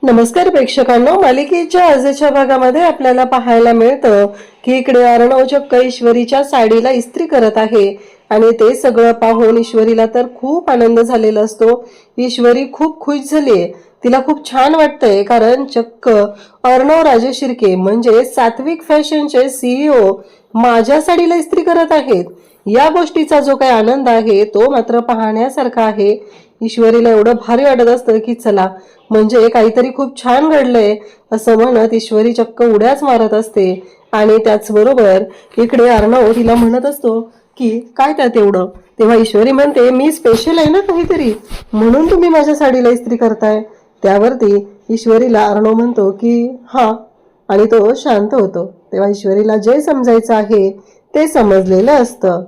नमस्कार प्रेक्षकांनो, मालिकेच्या आजच्या भागामध्ये आपल्याला पाहायला मिळतं की इकडे अर्णव चक्क ईश्वरीच्या साडीला इस्त्री करत आहे आणि ते सगळं पाहून ईश्वरीला तर खूप आनंद झालेला असतो। ईश्वरी खूप खुश झालीये, तिला खूप छान वाटतंय कारण चक्क अर्णव राजे शिर्के म्हणजे सात्विक फॅशनचे CEO माझ्या साडीला इस्त्री करत आहेत। या गोष्टीचा जो काही आनंद आहे तो मात्र पाहण्यासारखा आहे। ईश्वरीला एवढं भारी वाटत असतं की चला म्हणजे काहीतरी खूप छान घडलंय असं म्हणत ईश्वरी चक्क उड्याच मारत असते। आणि त्याचबरोबर इकडे अर्णव तिला म्हणत असतो की काय त्यात एवढं, तेव्हा ईश्वरी म्हणते मी स्पेशल आहे ना काहीतरी, म्हणून तुम्ही माझ्या साडीला इस्त्री करताय। त्यावरती ईश्वरीला अर्णव म्हणतो की हा, आणि तो शांत होतो। तेव्हा ईश्वरीला जे समजायचं आहे ते समजलेलं असतं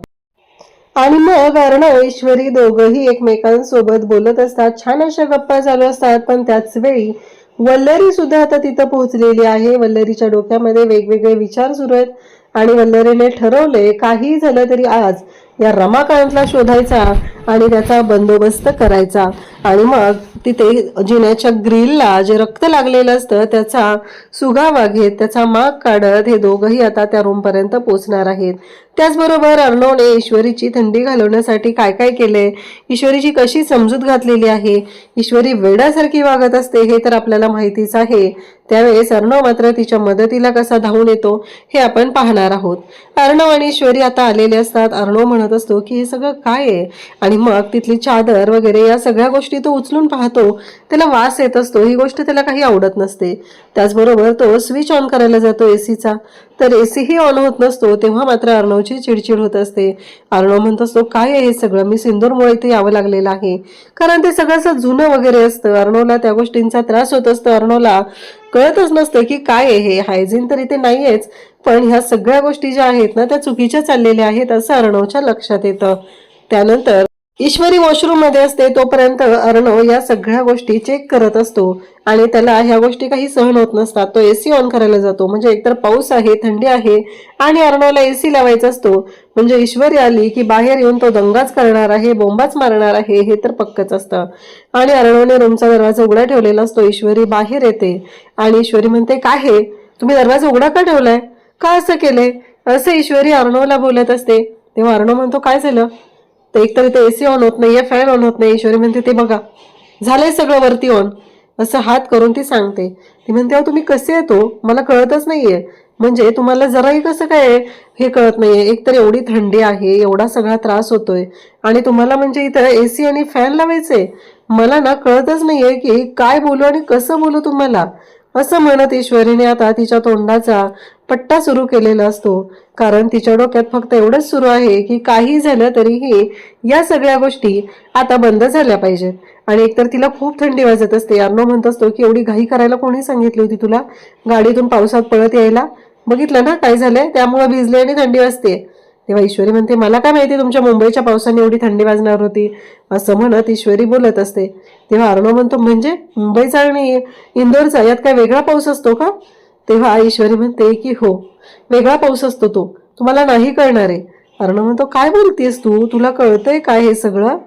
आणि मग अर्णव ईश्वरी दोघंही एकमेकांसोबत बोलत असतात, छान अशा गप्पा चालू असतात। पण त्याच वेळी वल्लरी सुद्धा आता तिथं पोहोचलेली आहे। वल्लरीच्या डोक्यामध्ये वेगवेगळे विचार सुरू आहेत आणि वल्लरीने ठरवले काही झालं तरी आज या रमाकांतला शोधायचा आणि त्याचा बंदोबस्त करायचा। आणि मग तिथे जिन्याच्या ग्रिलला जे रक्त लागलेलं असतं त्याचा सुगावा घेत त्याचा माग काढत हे दोघंही आता त्या रूम पर्यंत पोहोचणार आहेत। त्याचबरोबर अर्णवने ईश्वरीची थंडी घालवण्यासाठी काय काय केले, ईश्वरीची कशी समजूत घातलेली आहे, ईश्वरी वेड्यासारखी वागत असते हे तर आपल्याला माहितीच आहे। त्यावेळेस अर्णव मात्र तिच्या मदतीला कसा धावून येतो हे आपण पाहणार आहोत। अर्णव आणि ईश्वरी आता आलेले असतात। अर्णव म्हणत असतो की हे सगळं काय आहे आणि मग तिथली चादर वगैरे या सगळ्या गोष्टी तो उचलून पाहतो, त्याला वास येत असतो, ही गोष्ट त्याला काही आवडत नसते। त्याचबरोबर तो स्विच ऑन करायला जातो एसीचा, तर एसी ही ऑन होत नसतो। तेव्हा मात्र अर्णवची चिडचिड होत असते। अर्णव म्हणत असतो काय आहे हे सगळं, मी सिंदूरमुळे इथे यावं लागलेलं आहे, कारण ते सगळं असं जुनं वगैरे असतं। अर्णवला त्या गोष्टींचा त्रास होत असतो। अर्णवला कळतच नसतं की काय आहे हे, हायजीन तर इथे नाहीयेच, पण ह्या सगळ्या गोष्टी ज्या आहेत ना त्या चुकीच्या चाललेल्या आहेत असं अर्णवच्या लक्षात येतं। त्यानंतर ईश्वरी वॉशरूम मध्ये असते तोपर्यंत अर्णव या सगळ्या गोष्टी चेक करत असतो आणि त्याला ह्या गोष्टी काही सहन होत नसतात। तो एसी ऑन करायला जातो, म्हणजे एकतर पाऊस आहे, थंडी आहे आणि अर्णवला एसी लावायचा असतो, म्हणजे ईश्वरी आली की बाहेर येऊन तो दंगाच करणार आहे, बोंबाच मारणार आहे हे तर पक्कच असतं। आणि अर्णवने रूमचा दरवाजा उघडा ठेवलेला असतो। ईश्वरी बाहेर येते आणि ईश्वरी म्हणते काय हे, तुम्ही दरवाजा उघडा का ठेवलाय, का असं केलंय, असं ईश्वरी अर्णवला बोलत असते। तेव्हा अर्णव म्हणतो काय झालं, तर एकतर इथे एसी ऑन होत नाहीये, फॅन ऑन होत नाही। ईश्वरी म्हणते ते बघा झालंय सगळं वरती ऑन, असं हात करून ती सांगते। ती म्हणते अहो तुम्ही कसे येतो, मला कळतच नाहीये, म्हणजे तुम्हाला जराही कसं काय हे कळत नाहीये, एकतर एवढी थंडी आहे, एवढा सगळा त्रास होतोय आणि तुम्हाला म्हणजे इथं एसी आणि फॅन लावायचे, मला ना कळतच नाहीये की काय बोलू आणि कसं बोलू तुम्हाला, असं म्हणत ईश्वरीने आता तिच्या तोंडाचा पट्टा सुरू केलेला असतो। कारण तिच्या डोक्यात फक्त एवढंच सुरू आहे की काही झालं तरीही या सगळ्या गोष्टी आता बंद झाल्या पाहिजेत। आणि एकतर तिला खूप थंडी वाजत असते। अर्णव म्हणत असतो की एवढी घाई करायला कोणी सांगितली होती तुला, गाडीतून पावसात पळत यायला, बघितलं ना काय झालंय, त्यामुळे भिजले आणि थंडी वाजते। तेव्हा ईश्वरी म्हणते मला काय माहिती तुमच्या मुंबईच्या पावसाने एवढी थंडी वाजणार होती, असं म्हणत ईश्वरी बोलत असते। तेव्हा अर्णव म्हणतो म्हणजे मुंबईचा आणि इंदोरचा यात काय वेगळा पाऊस असतो का? तेव्हा ईश्वरी म्हणते की हो, वेगळा पाऊस असतो तो, तुम्हाला नाही कळणार आहे। अर्णव म्हणतो काय बोलतेस तू, तुला कळतंय काय हे सगळं?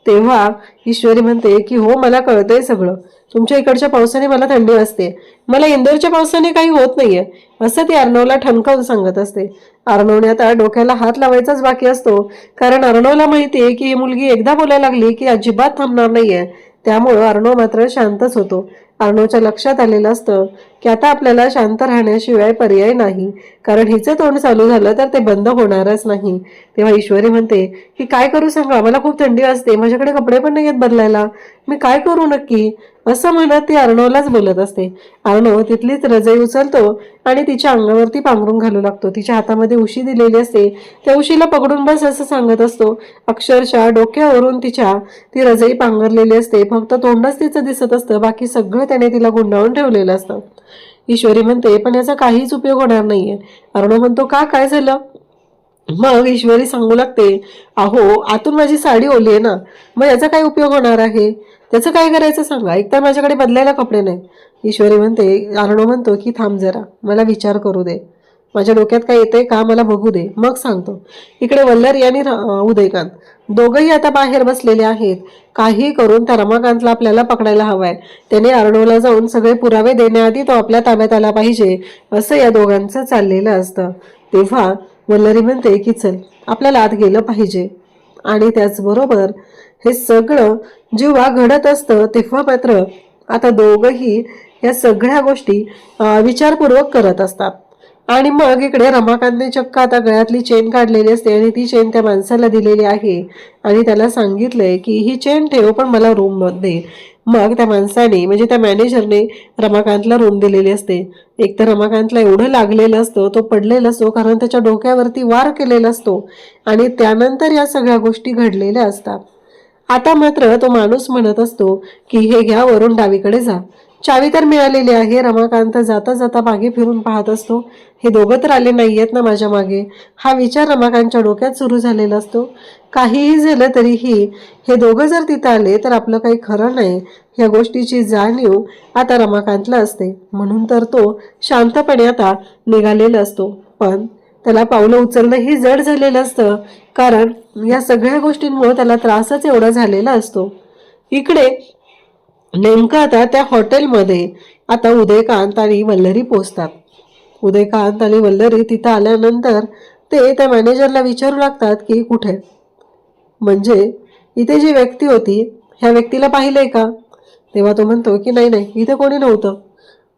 तेव्हा ईश्वरी म्हणते की हो मला कळतंय सगळं, तुमच्या इकडच्या पावसाने मला थंडी वाजते, मला इंदोरच्या पावसाने काही होत नाहीये, असं ती अर्णवला ठणकावून सांगत असते। अर्णवने आता डोक्याला हात लावायचाच बाकी असतो, कारण अर्णवला माहितीये की ही मुलगी एकदा बोलायला लागली की अजिबात थांबणार नाहीये। त्यामुळं अर्णव मात्र शांतच होतो। अर्णवच्या लक्षात आलेलं असतं की आता आपल्याला शांत राहण्याशिवाय पर्याय नाही, कारण हिचं तोंड चालू झालं तर ते बंद होणारच नाही। तेव्हा ईश्वरी म्हणते की काय करू सांगा, मला खूप थंडी वाजते, माझ्याकडे कपडे पण नाहीयेत बदलायला, मी काय करू नक्की, असं म्हणत ती अर्णवलाच बोलत असते। अर्णव तिथलीच रजाई उचलतो आणि तिच्या अंगावरती पांघरून घालू लागतो। तिच्या हातामध्ये उशी दिलेली असते, त्या उशीला पकडून बस असं सांगत असतो। अक्षरशः डोक्यावरून तिच्या ती रजाई पांघरलेली असते, फक्त तोंडच तिचं दिसत असतं, बाकी सगळं त्याने तिला गुंडाळून ठेवलेलं असतं। ईश्वरी म्हणते पण याचा काहीच उपयोग होणार नाहीये। अर्णव म्हणतो का, काय झालं? मग ईश्वरी सांगू लागते अहो आतून माझी साडी ओली आहे ना, मग याचा काय उपयोग होणार आहे, त्याचं काय करायचं सांगा, एकतर माझ्याकडे बदलायला कपडे नाहीत। ईश्वरी म्हणते, अर्णव म्हणतो की थांब जरा, मला विचार करू दे, माझ्या डोक्यात काय येतंय का मला बघू दे, मग सांगतो। इकडे वल्लरी आणि उदयकांत दोघंही आता बाहेर बसलेले आहेत. काही करून त्या रमाकांतला आपल्याला पकडायला हवाय. त्याने अर्णवला जाऊन सगळे पुरावे देण्याआधी तो आपल्या ताब्यात आला पाहिजे, असं या दोघांचं चाललेलं असतं. तेव्हा वल्लरी म्हणते की चल, आपल्याला आत गेलं पाहिजे. आणि त्याचबरोबर हे सगळं जेव्हा घडत असतं तेव्हा मात्र आता दोघंही या सगळ्या गोष्टी विचारपूर्वक करत असतात. आणि मग इकडे रमाकांतने चक्क आता गळ्यातली चेन काढलेली असते आणि ती चेन त्या माणसाला दिलेली आहे आणि त्याला सांगितलंय की ही चेन ठेव, पण मला रूम दे. मग त्या माणसाने म्हणजे त्या मॅनेजरने रमाकांतला रूम दिलेली असते. एक तर रमाकांतला एवढं लागलेलं असतं, तो पडलेला असतो कारण त्याच्या डोक्यावरती वार केलेला असतो आणि त्यानंतर या सगळ्या गोष्टी घडलेल्या असतात. आता मात्र तो माणूस म्हणत असतो की हे घ्या, वरून डावीकडे जा. चावी तर मिळालेली आहे. रमाकांत जाता जाता मागे फिरून पाहत असतो, हे दोघं तर आले नाहीयेत ना माझ्या मागे. हा विचार रमाकांतच्या डोक्यात सुरू झालेला असतो. काहीही झालं तरीही हे दोघं जर तिथं आले तर आपलं काही खरं नाही, या गोष्टीची जाणीव आता रमाकांतला असते. म्हणून तर तो शांतपणे आता निघालेला असतो. पण त्याला पावलं उचलणं ही जड झालेलं असतं, कारण या सगळ्या गोष्टींमुळे त्याला त्रासच एवढा झालेला असतो. इकडे नेमकं आता त्या हॉटेलमध्ये आता उदयकांत आणि वल्लरी पोचतात. उदयकांत आणि वल्लरी तिथं आल्यानंतर ते त्या मॅनेजरला विचारू लागतात की कुठे, म्हणजे इथे जी व्यक्ती होती ह्या व्यक्तीला पाहिलंय का? तेव्हा तो म्हणतो की नाही नाही, इथे कोणी नव्हतं.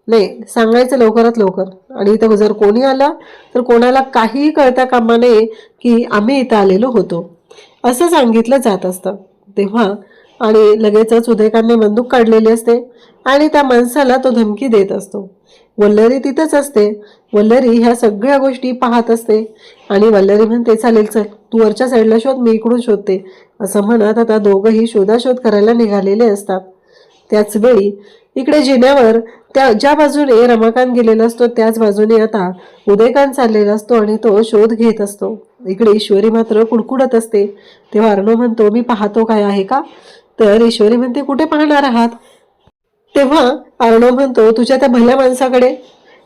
नाही, सांगायचं लवकरात लवकर. आणि इथं जर कोणी आला तर कोणाला काहीही कळता कामा नये की आम्ही इथं आलेलो होतो, असं सांगितलं जात असतं. तेव्हा आणि लगेचच उदयकांतने बंदूक काढलेली असते आणि त्या माणसाला तो धमकी देत असतो. वल्लरी तिथंच असते. वल्लरी ह्या सगळ्या गोष्टी पाहत असते आणि वल्लरी म्हणते चालेल चल, तू वरच्या साईडला शोध, मी इकडून शोधते, असं म्हणत आता दोघंही शोधाशोध करायला निघालेले असतात. त्याच वेळी इकडे जिन्यावर त्या ज्या बाजूने रमाकांत गेलेला असतो त्याच बाजूने आता उदयकांत चाललेला असतो आणि तो शोध घेत असतो. इकडे ईश्वरी मात्र कुडकुडत असते. तेव्हा अर्णव म्हणतो मी पाहतो काय आहे का? तर ईश्वरी म्हणते कुठे पाहणार आहात? तेव्हा अर्णव म्हणतो तुझ्या त्या भल्या माणसाकडे,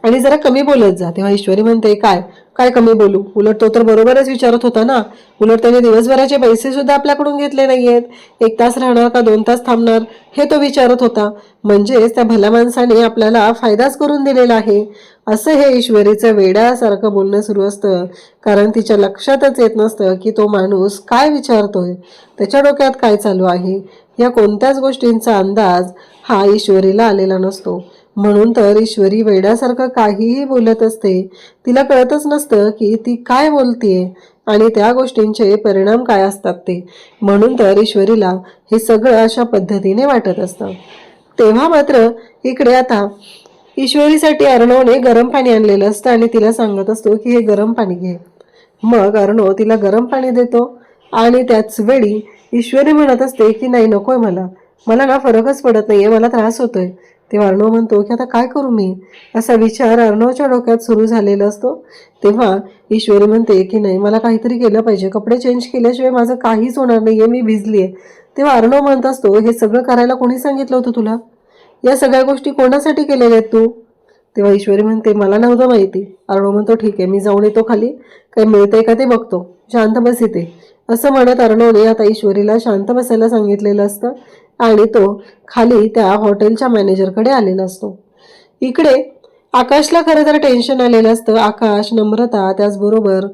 आणि जरा कमी बोलत जा. तेव्हा ईश्वरी म्हणते काय काय कमी बोलू, उलट तो तर बरोबरच विचारत होता ना. उलट त्याने दिवसभराचे पैसे सुद्धा आपल्याकडून घेतले नाहीयेत. 1 तास राहणार का 2 तास थांबणार हे तो विचारत होता. म्हणजेच त्या भल्या माणसाने आपल्याला फायदाच करून दिलेला आहे, असं हे ईश्वरीचं वेड्यासारखं बोलणं सुरू असतं. कारण तिच्या लक्षातच येत नसतं की तो माणूस काय विचारतोय, त्याच्या डोक्यात काय चालू आहे. या कोणत्याच गोष्टींचा अंदाज हा ईश्वरीला आलेला नसतो. म्हणून तर ईश्वरी वेड्यासारखं काहीही बोलत असते. तिला कळतच नसतं की ती काय बोलतीये आणि त्या गोष्टींचे परिणाम काय असतात ते. म्हणून तर ईश्वरीला हे सगळं अशा पद्धतीने वाटत असतं. तेव्हा मात्र इकडे आता ईश्वरीसाठी अर्णवने गरम पाणी आणलेलं असतं आणि तिला सांगत असतो की हे गरम पाणी घे. मग अर्णव तिला गरम पाणी देतो आणि त्याच वेळी ईश्वरी म्हणत असते की नाही नकोय, मला मला ना फरकच पडत नाहीये, मला त्रास होतोय. तेव्हा अर्णव म्हणतो की आता काय करू मी, असा विचार अर्णवच्या डोक्यात सुरू झालेला असतो. तेव्हा ईश्वरी म्हणते की नाही, मला काहीतरी केलं पाहिजे, कपडे चेंज केल्याशिवाय माझं काहीच होणार नाहीये, मी भिजलीये. तेव्हा अर्णव म्हणत असतो हे सगळं करायला कोणी सांगितलं होतं तुला? या सगळ्या गोष्टी कोणासाठी केलेल्या आहेत तू? तेव्हा ईश्वरी म्हणते मला नव्हतं माहिती. अर्णव म्हणतो ठीक आहे, मी जाऊन येतो खाली, काही मिळतंय का ते बघतो, शांत बस इथे, असं म्हणत अर्णवने आता ईश्वरीला शांत बसायला सांगितलेलं असतं आणि तो खाली त्या हॉटेलच्या मॅनेजरकडे आलेला असतो. इकडे आकाशला खरं तर टेन्शन आलेलं असतं. आकाश, नम्रता, त्याचबरोबर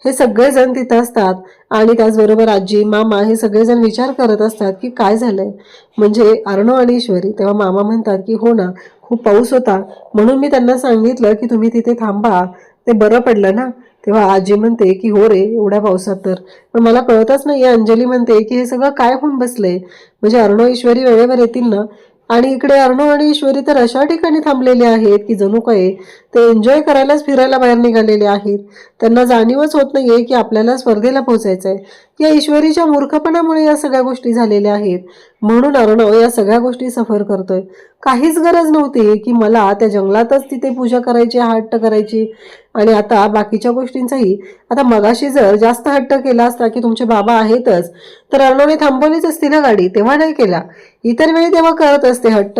हे सगळेजण तिथं असतात आणि त्याचबरोबर आजी, मामा हे सगळेजण विचार करत असतात की काय झालंय, म्हणजे अर्णव आणि ईश्वरी. तेव्हा मामा म्हणतात की हो ना, खूप पाऊस होता म्हणून मी त्यांना सांगितलं की तुम्ही तिथे थांबा, ते बरं पडलं ना. तेव्हा आजी म्हणते की हो रे, एवढ्या पावसात तर, पण मला कळतच नाहीये. अंजली म्हणते की हे सगळं काय होऊन बसलंय, म्हणजे अर्णव ईश्वरी वेळेवर येतील ना? आणि इकडे अर्णव आणि ईश्वरी तर अशा ठिकाणी थांबलेले आहेत की जणू काय ते एन्जॉय करायलाच फिरायला बाहेर निघालेले आहेत. त्यांना जाणीवच होत नाहीये की आपल्याला स्पर्धेला पोहोचायचंय. या ईश्वरीच्या मूर्खपणामुळे या सगळ्या गोष्टी झालेल्या आहेत. म्हणून अर्णव या सगळ्या गोष्टी सफर करतोय. काहीच गरज नव्हती की मला त्या जंगलातच तिथे पूजा करायची, हट्ट करायची. आणि आता बाकीच्या गोष्टींचाही, आता मगाशी जर जास्त हट्ट केला असता की तुमचे बाबा आहेतच, तर अर्णवने थांबवलीच असती ना गाडी, तेव्हा नाही केला. इतर वेळी तेव्हा करत असते हट्ट,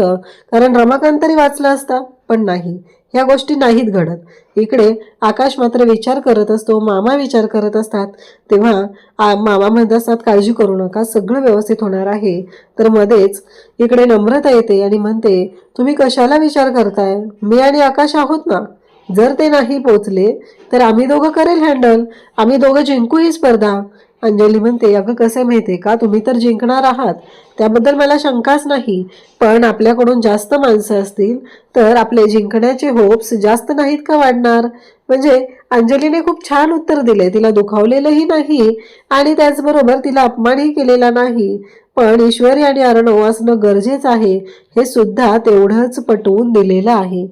कारण रमाकांत तरी वाचला असता, पण नाही. या गोष्टी नाहीत घडत। इकडे आकाश मात्र विचार करत असतो, मामा विचार करत असतात। तेव्हा मामा म्हणत असतात काळजी करू नका, सगळं व्यवस्थित होणार आहे। तर मध्येच इकडे नम्रता येते आणि म्हणते तुम्ही कशाला विचार करताय, मी आणि आकाश आहोत ना, जर ते नाही पोचले तर आम्ही दोघं करेल हँडल, आम्ही दोघं जिंकू ही स्पर्धा। अंजली म्हणते अगं कसं आहे माहितीये का, तुम्ही तर जिंकणार आहात त्याबद्दल मला शंकाच नाही, पण आपल्याकडून जास्त माणसं असतील तर आपले जिंकण्याचे होप्स जास्त नाहीत का वाढणार। म्हणजे अंजलीने खूप छान उत्तर दिले, तिला दुखावलेलंही नाही आणि त्याचबरोबर तिला अपमानही केलेला नाही, पण ईश्वरी आणि अर्णव असणं गरजेचं आहे हे सुद्धा तेवढंच पटवून दिलेलं आहे।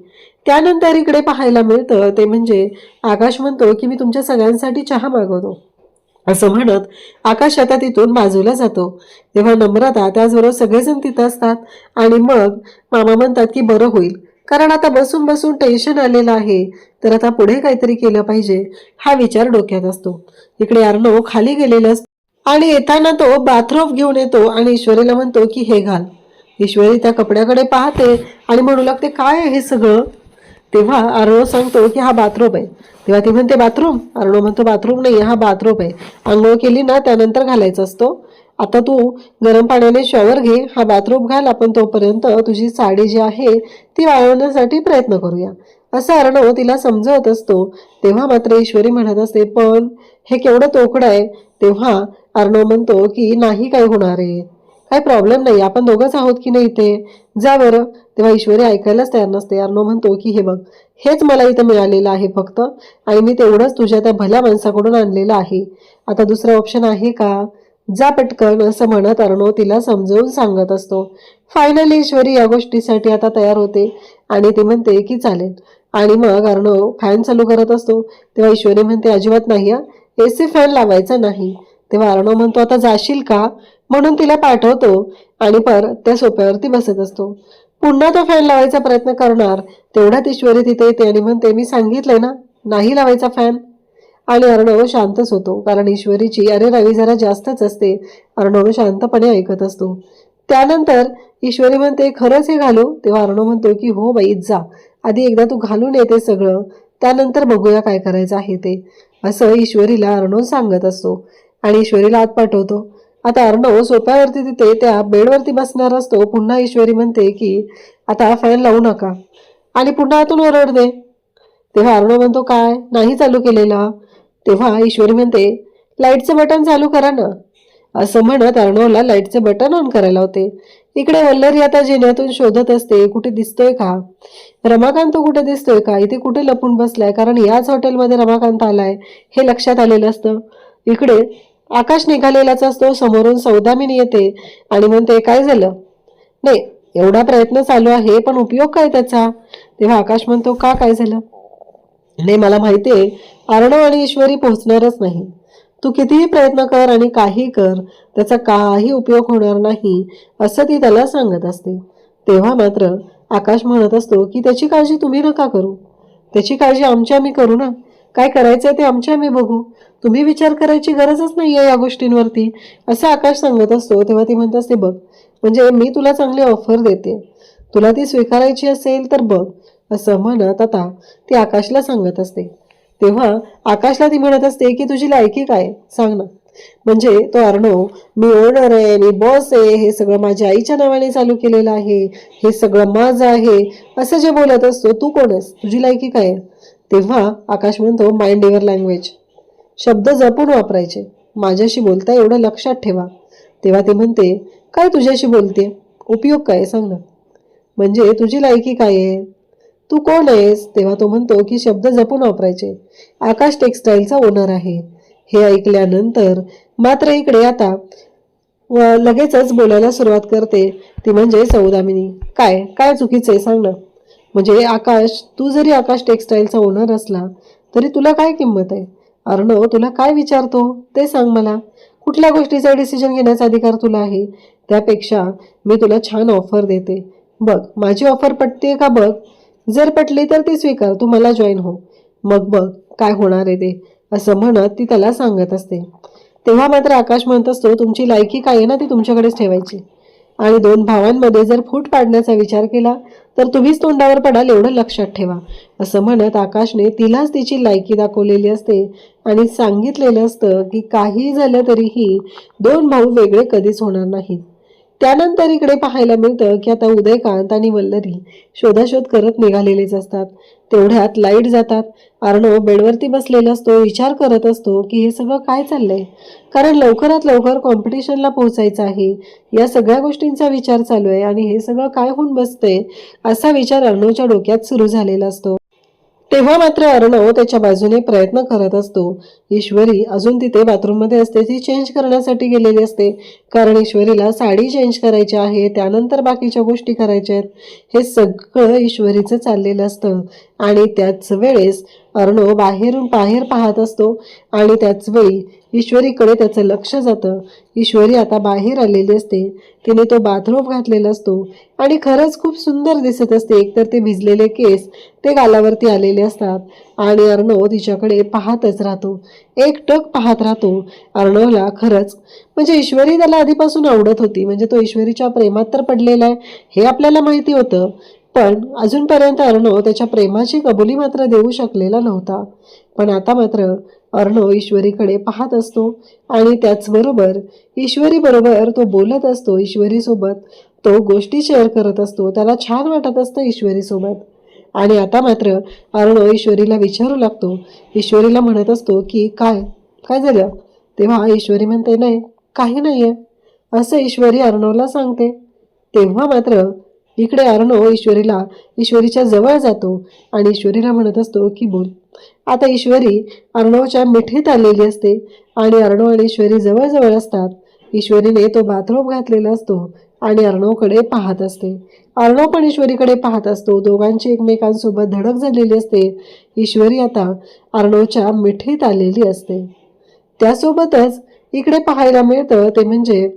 त्यानंतर इकडे पाहायला मिळतं ते म्हणजे आकाश म्हणतो की मी तुमच्या सगळ्यांसाठी चहा मागवतो, असं म्हणत आकाश आता तिथून बाजूला जातो। तेव्हा नम्रता त्याचबरोबर सगळेजण तिथं असतात आणि मग मामा म्हणतात की बरं होईल, कारण आता बसून बसून टेन्शन आलेलं आहे, तर आता पुढे काहीतरी केलं पाहिजे हा विचार डोक्यात असतो। इकडे अर्णव खाली गेलेला असतो आणि येताना तो बाथरोब घेऊन येतो आणि ईश्वरीला म्हणतो की हे घाल। ईश्वरी त्या कपड्याकडे पाहते आणि म्हणू लागते काय आहे हे सगळं। तेव्हा अर्णव सांगतो की हा बाथरूम आहे। तेव्हा ती म्हणते बाथरूम, अर्णव म्हणतो बाथरूम नाही हा बाथरूम आहे, आंघोळ केली ना त्यानंतर घालायचा असतो, आता तू गरम पाण्याने शॉवर घे, हा बाथरूम घाल, आपण तोपर्यंत तुझी साडी जी आहे ती वाळवण्यासाठी प्रयत्न करूया, असं अर्णव तिला समजवत असतो। तेव्हा मात्र ईश्वरी म्हणत असते पण हे केवढं तोकडं आहे। तेव्हा अर्णव म्हणतो की नाही काय होणार आहे, काही प्रॉब्लेम नाही, आपण दोघंच आहोत की नाही इथे, जा बरं। तेव्हा ईश्वरी ऐकायलाच तयार नसते। अर्णव म्हणतो की हे बघ, हेच मला इथं मिळालेलं आहे फक्त, आणि मी तेवढंच तुझ्या त्या भल्या माणसाकडून आणलेलं आहे, आता दुसरा ऑप्शन आहे का, जा पटकन, असं म्हणत अर्णव तिला समजावून सांगत असतो। फायनली ईश्वरी या गोष्टीसाठी आता तयार होते आणि ती म्हणते की चालेल, आणि मग अर्णव फॅन चालू करत असतो। तेव्हा ईश्वरी म्हणते अजिबात नाही हा, AC फॅन लावायचा नाही। तेव्हा अर्णव म्हणतो आता जाशील का, म्हणून तिला पाठवतो आणि परत त्या सोफ्यावरती बसत असतो। पुन्हा तो फॅन लावायचा प्रयत्न करणार तेवढ्यात ईश्वरी तिथे येते आणि म्हणते मी सांगितलंय ना नाही लावायचा फॅन, आणि अर्णव शांतच होतो, कारण ईश्वरीची अरे रवी जरा जास्तच असते। अर्णव शांतपणे ऐकत असतो। त्यानंतर ईश्वरी म्हणते खरंच हे घालू, तेव्हा अर्णव म्हणतो की हो बाई जा, आधी एकदा तू घालून येते सगळं, त्यानंतर बघूया काय करायचं आहे ते, असं ईश्वरीला अर्णव सांगत असतो आणि ईश्वरीला आत पाठवतो। आता अर्णव सोफ्यावरती तिथे त्या बेडवरती बसणार असतो। पुन्हा ईश्वरी म्हणते की आता फॅन लावू नका आणि पुन्हा आतून ओरडते। तेव्हा अर्णव म्हणतो काय नाही चालू केलेला, तेव्हा ईश्वरी म्हणते लाईटचं बटन चालू करा ना, असं म्हणत अर्णवला लाईटचे बटन ऑन करायला होते। इकडे वल्लरी आता जिन्यातून शोधत असते कुठे दिसतोय का, रमाकांत कुठे दिसतोय का, इथे कुठे लपून बसलाय, कारण याच हॉटेलमध्ये रमाकांत आलाय हे लक्षात आलेलं असतं। इकडे आकाश निघालेलाच असतो, समोरून सौदामिनी येते आणि म्हणते काय झालं, नाही एवढा प्रयत्न चालू आहे पण उपयोग काय त्याचा। तेव्हा आकाश म्हणतो का काय झालं, नाही मला माहितीये अर्णव आणि ईश्वरी पोहोचणारच नाही, तू कितीही प्रयत्न कर आणि काही कर त्याचा काही उपयोग होणार नाही, असं ती त्याला सांगत असते। तेव्हा मात्र आकाश म्हणत असतो की त्याची काळजी तुम्ही नका करू, त्याची काळजी आमची आम्ही करू ना, काय करायचंय ते आमच्या आम्ही बघू, तुम्ही विचार करायची गरजच नाहीये या गोष्टींवरती, असं आकाश सांगत असतो। तेव्हा ती म्हणत असते बघ म्हणजे मी तुला चांगली ऑफर देते, तुला ती स्वीकारायची असेल तर बघ, असं म्हणत आता ती आकाशला सांगत असते। तेव्हा आकाशला ती म्हणत असते की तुझी लायकी काय सांग ना, म्हणजे तो अर्णव मी ओनर आहे, मी बॉस आहे, हे सगळं माझ्या आईच्या नावाने चालू केलेलं आहे, हे सगळं माझं आहे, असं जे बोलत असतो, तू कोण आहेस, तुझी लायकी काय आहे। तेव्हा आकाश म्हणतो माइंड युअर लँग्वेज, शब्द जपून वापरायचे, माझ्याशी बोलता एवढं लक्षात ठेवा। तेव्हा ती म्हणते काय तुझ्याशी बोलते, उपयोग काय सांग ना, म्हणजे तुझी लायकी काय आहे, तू कोण आहेस। तेव्हा तो म्हणतो की शब्द जपून वापरायचे, आकाश टेक्सटाईलचा ओनर आहे। हे ऐकल्यानंतर मात्र इकडे आता लगेचच बोलायला सुरुवात करते ती म्हणजे सौदामिनी, काय काय चुकीचं आहे सांग ना, म्हणजे आकाश तू जरी आकाश टेक्सटाईलचा ओनर असला तरी तुला काय किंमत आहे, अर्णव तुला काय विचारतो ते सांग मला, कुठल्या गोष्टीचा डिसिजन घेण्याचा अधिकार तुला आहे, त्यापेक्षा मी तुला छान ऑफर देते, बघ माझी ऑफर पटते का बघ, जर पटली तर ती स्वीकार, तू मला जॉईन हो, मग बघ काय होणार आहे ते, असं म्हणत ती त्याला सांगत असते। तेव्हा मात्र आकाश म्हणत असतो तुमची लायकी काय आहे ना ती तुमच्याकडेच ठेवायची, आणि दोन भावांमध्ये जर फूट पाडण्याचा विचार केला तर तुम्हीच तोंडावर पडाल एवढं लक्षात ठेवा, असं म्हणत आकाशने तिलाच तिची लायकी दाखवलेली असते आणि सांगितलेलं असतं की काही झालं तरीही दोन भाऊ वेगळे कधीच होणार नाहीत. त्यानंतर इकडे पाहायला मिळतं की आता उदयकांत आणि वल्लरी शोधाशोध करत निघालेलेच असतात. तेवढ्यात लाईट जातात. अर्णव बेडवरती बसलेला असतो, विचार करत असतो की हे सगळं काय चाललंय, कारण लवकरात लवकर कॉम्पिटिशनला पोहोचायचं आहे. या सगळ्या गोष्टींचा विचार चालू आहे आणि हे सगळं काय होऊन बसतंय असा विचार अर्णवच्या डोक्यात सुरू झालेला असतो. तेव्हा मात्र अर्णव त्याच्या बाजूने प्रयत्न करत असतो. ईश्वरी अजून तिथे बाथरूममध्ये असते, ती चेंज करण्यासाठी गेलेली असते, कारण ईश्वरीला साडी चेंज करायची आहे, त्यानंतर बाकीच्या गोष्टी करायच्या आहेत. हे सगळं ईश्वरीचं चाललेलं असतं आणि त्याच वेळेस अर्णव बाहेर पाहत असतो आणि त्याच वेळी ईश्वरीकडे त्याचं लक्ष जातं. ईश्वरी आता बाहेर आलेली असते, तिने तो बाथरोब घातलेला असतो आणि खरंच खूप सुंदर दिसत असते. एकतर ते भिजलेले केस ते गालावरती आलेले असतात आणि अर्णव तिच्याकडे पाहतच राहतो, एकटक पाहत राहतो. अर्णवला खरंच म्हणजे ईश्वरी त्याला आधीपासून आवडत होती, म्हणजे तो ईश्वरीच्या प्रेमात तर पडलेला आहे हे आपल्याला माहिती होतं, पण अजूनपर्यंत अर्णव त्याच्या प्रेमाची कबुली मात्र देऊ शकलेला नव्हता. पण आता मात्र अर्णव ईश्वरीकडे पाहत असतो आणि त्याचबरोबर ईश्वरी बरोबर तो बोलत असतो. ईश्वरीसोबत तो गोष्टी शेअर करत असतो, त्याला छान वाटत असतं ईश्वरीसोबत. आणि आता मात्र अर्णव ईश्वरीला विचारू लागतो, ईश्वरीला म्हणत असतो की काय काय झालं. तेव्हा ईश्वरी म्हणते नाही काही नाहीये, असं ईश्वरी अर्णवला सांगते. तेव्हा मात्र इकडे अर्णव ईश्वरीच्या जवळ जातो आणि ईश्वरीला म्हणत असतो की बोल. आता ईश्वरी अर्णवच्या मिठीत आलेली असते आणि अर्णव आणि ईश्वरी जवळजवळ असतात. ईश्वरीने तो बाथरोब घातलेला असतो आणि अर्णवकडे पाहत असते. अर्णव पण ईश्वरीकडे पाहत असतो. दोघांची एकमेकांसोबत धडक झालेली असते. ईश्वरी आता अर्णवच्या मिठीत आलेली असते. त्यासोबतच इकडे पाहायला मिळतं ते म्हणजे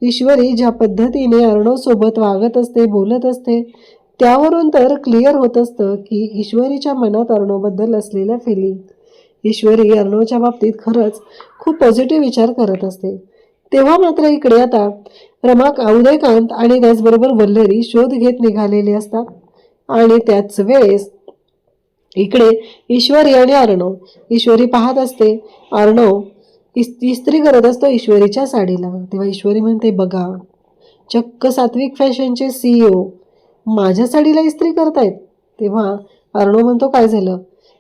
ईश्वरी ज्या पद्धतीने अर्णव सोबत वागत असते, बोलत असते, त्यावरून तर क्लिअर होत असतं की ईश्वरीच्या मनात अर्णवबद्दल असलेल्या फिलिंग. ईश्वरी अर्णवच्या बाबतीत खरंच खूप पॉझिटिव्ह विचार करत असते. तेव्हा मात्र इकडे आता उदयकांत आणि त्याचबरोबर वल्लरी शोध घेत निघालेले असतात आणि त्याच वेळेस इकडे ईश्वरी आणि अर्णव, ईश्वरी पाहत असते, अर्णव इस्त्री करत असतो ईश्वरीच्या साडीला. तेव्हा ईश्वरी म्हणते बघा, चक्क सात्विक फॅशनचे CEO माझ्या साडीला इस्त्री करतायत. तेव्हा अर्णव म्हणतो काय झालं.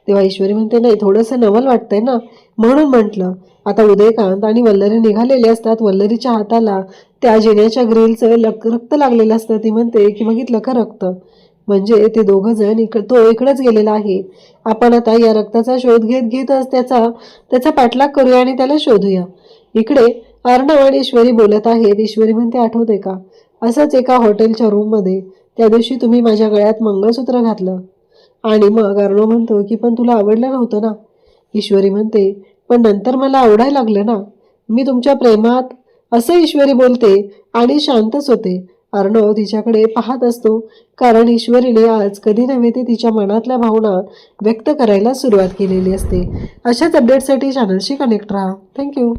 तेव्हा ईश्वरी म्हणते नाही थोडंसं नवल वाटतंय ना म्हणून म्हटलं. आता उदयकांत आणि वल्लरी निघालेले असतात. वल्लरीच्या हाताला त्या जिन्याच्या ग्रिलचं रक्त लागलेलं असतं. ती म्हणते की बघितलं का रक्त, म्हणजे ते दोघं जण तो इकडेच गेलेला आहे. आपण आता या रक्ताचा शोध घेतच त्याचा पाठलाग करूया आणि त्याला शोधूया. इकडे अर्णव आणि ईश्वरी बोलत आहेत. ईश्वरी म्हणते आठवते का, असंच एका हॉटेलच्या रूममध्ये त्या दिवशी तुम्ही माझ्या गळ्यात मंगळसूत्र घातलं. आणि मग अर्णव म्हणतो की पण तुला आवडलं नव्हतं ना. ईश्वरी म्हणते पण नंतर मला आवडायला लागलं ना, मी तुमच्या प्रेमात, असं ईश्वरी बोलते आणि शांतच होते. अर्णव तिच्याकडे पाहत असतो, कारण ईश्वरीने आज कधी नव्हे ते तिच्या मनातल्या भावना व्यक्त करायला सुरुवात केलेली असते. अशाच अपडेटसाठी चॅनलशी कनेक्ट राहा. थँक्यू.